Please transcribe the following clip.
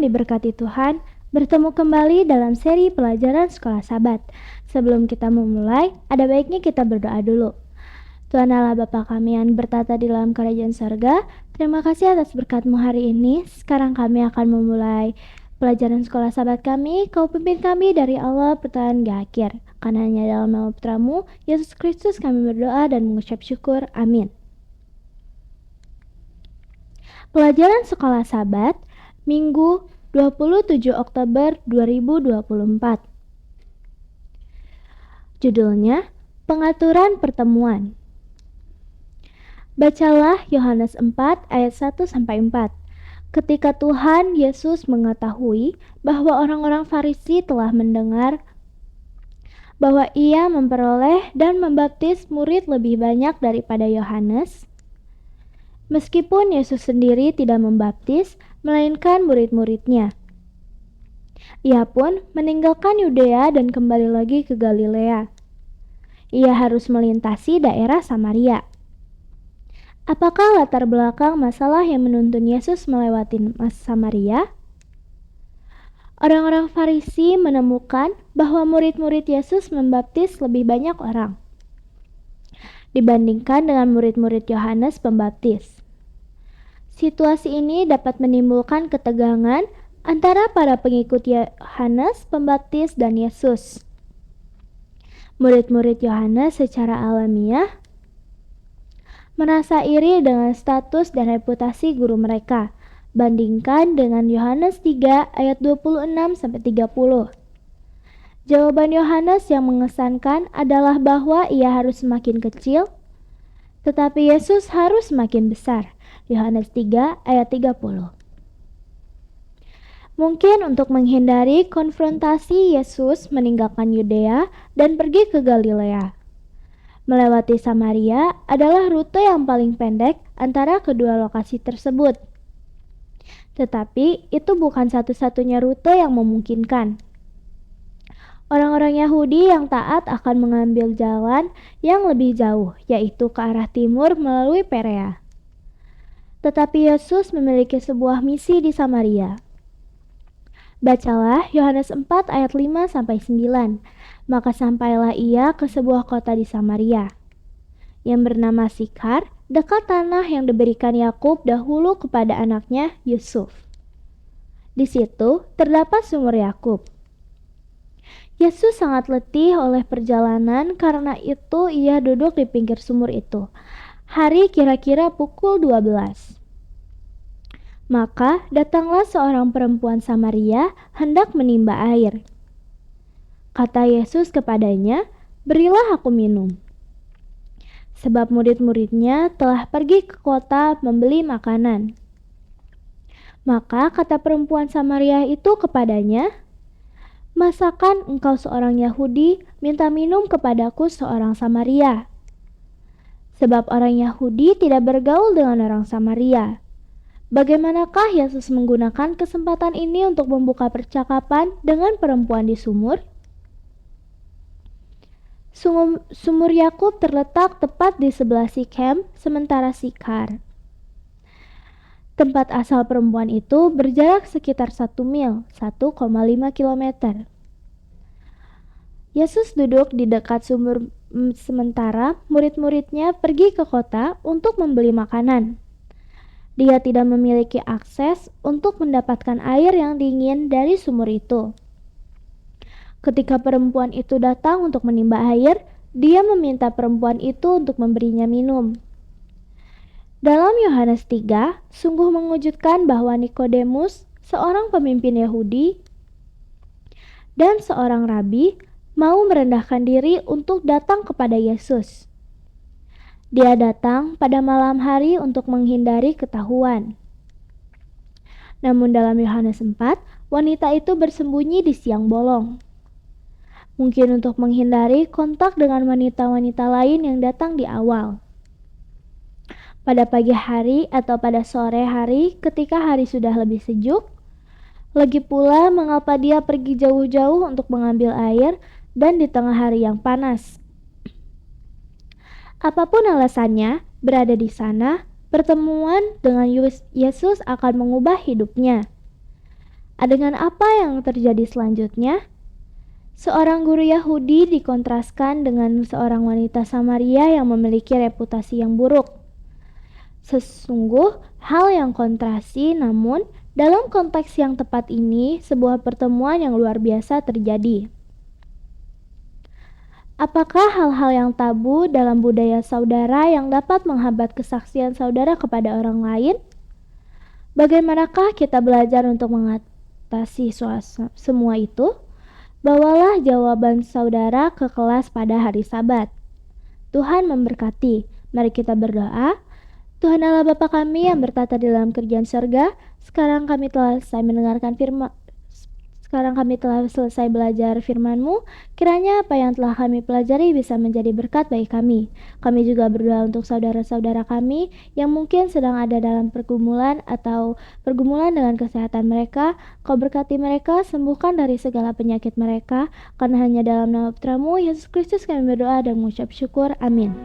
diberkati Tuhan, bertemu kembali dalam seri pelajaran sekolah Sabat. Sebelum kita memulai, ada baiknya kita berdoa dulu. Tuhan Allah Bapa kami yang bertata di dalam kerajaan sorga, terima kasih atas berkat-Mu hari ini. Sekarang kami akan memulai pelajaran sekolah Sabat kami. Kau pimpin kami dari awal pertengahan hingga akhir. Karena hanya dalam nama Putra-Mu, Yesus Kristus, kami berdoa dan mengucap syukur. Amin. Pelajaran sekolah Sabat, Minggu 27 Oktober 2024. Judulnya, Pengaturan Pertemuan. Bacalah Yohanes 4 ayat 1-4. Ketika Tuhan Yesus mengetahui bahwa orang-orang Farisi telah mendengar bahwa ia memperoleh dan membaptis murid lebih banyak daripada Yohanes, meskipun Yesus sendiri tidak membaptis, melainkan murid-muridnya, ia pun meninggalkan Yudea dan kembali lagi ke Galilea. Ia harus melintasi daerah Samaria. Apakah latar belakang masalah yang menuntun Yesus melewati Samaria? Orang-orang Farisi menemukan bahwa murid-murid Yesus membaptis lebih banyak orang dibandingkan dengan murid-murid Yohanes Pembaptis. Situasi ini dapat menimbulkan ketegangan antara para pengikut Yohanes Pembaptis dan Yesus. Murid-murid Yohanes secara alamiah merasa iri dengan status dan reputasi guru mereka. Bandingkan dengan Yohanes 3 ayat 26-30. Jawaban Yohanes yang mengesankan adalah bahwa ia harus semakin kecil, tetapi Yesus harus semakin besar. Yohanes 3 ayat 30. Mungkin untuk menghindari konfrontasi, Yesus meninggalkan Yudea dan pergi ke Galilea. Melewati Samaria adalah rute yang paling pendek antara kedua lokasi tersebut. Tetapi itu bukan satu-satunya rute yang memungkinkan. Orang-orang Yahudi yang taat akan mengambil jalan yang lebih jauh, yaitu ke arah timur melalui Perea. Tetapi Yesus memiliki sebuah misi di Samaria. Bacalah Yohanes 4 ayat 5-9. Maka sampailah ia ke sebuah kota di Samaria, yang bernama Sikhar, dekat tanah yang diberikan Yakub dahulu kepada anaknya Yusuf. Di situ terdapat sumur Yakub. Yesus sangat letih oleh perjalanan, karena itu ia duduk di pinggir sumur itu. Hari kira-kira pukul 12. Maka datanglah seorang perempuan Samaria hendak menimba air. Kata Yesus kepadanya, "Berilah aku minum." Sebab murid-muridnya telah pergi ke kota membeli makanan. Maka kata perempuan Samaria itu kepadanya, "Masakan engkau seorang Yahudi minta minum kepadaku seorang Samaria?" Sebab orang Yahudi tidak bergaul dengan orang Samaria. Bagaimanakah Yesus menggunakan kesempatan ini untuk membuka percakapan dengan perempuan di sumur? Sumur Yakub terletak tepat di sebelah Sikhem, sementara Sikhar, tempat asal perempuan itu, berjarak sekitar 1 mil, 1,5 km. Yesus duduk di dekat sumur sementara murid-muridnya pergi ke kota untuk membeli makanan. Dia tidak memiliki akses untuk mendapatkan air yang dingin dari sumur itu. Ketika perempuan itu datang untuk menimba air, dia meminta perempuan itu untuk memberinya minum. Dalam Yohanes 3, sungguh mengejutkan bahwa Nikodemus, seorang pemimpin Yahudi dan seorang rabi, mau merendahkan diri untuk datang kepada Yesus. Dia datang pada malam hari untuk menghindari ketahuan. Namun dalam Yohanes 4, wanita itu bersembunyi di siang bolong. Mungkin untuk menghindari kontak dengan wanita-wanita lain yang datang di awal. Pada pagi hari atau pada sore hari ketika hari sudah lebih sejuk, lagi pula mengapa dia pergi jauh-jauh untuk mengambil air dan di tengah hari yang panas. Apapun alasannya, berada di sana, pertemuan dengan Yesus akan mengubah hidupnya. Adegan apa yang terjadi selanjutnya? Seorang guru Yahudi dikontraskan dengan seorang wanita Samaria yang memiliki reputasi yang buruk. Sesungguh hal yang kontrasi, namun dalam konteks yang tepat ini, sebuah pertemuan yang luar biasa terjadi. Apakah hal-hal yang tabu dalam budaya saudara yang dapat menghambat kesaksian saudara kepada orang lain? Bagaimanakah kita belajar untuk mengatasi semua itu? Bawalah jawaban saudara ke kelas pada hari Sabat. Tuhan memberkati. Mari kita berdoa. Tuhan Allah Bapa kami yang bertata di dalam kerajaan surga, sekarang kami telah selesai belajar firman-Mu. Kiranya apa yang telah kami pelajari bisa menjadi berkat bagi kami. Kami juga berdoa untuk saudara-saudara kami yang mungkin sedang ada dalam pergumulan atau pergumulan dengan kesehatan mereka. Kau berkati mereka, sembuhkan dari segala penyakit mereka. Karena hanya dalam nama Putra-Mu, Yesus Kristus, kami berdoa dan mengucap syukur. Amin.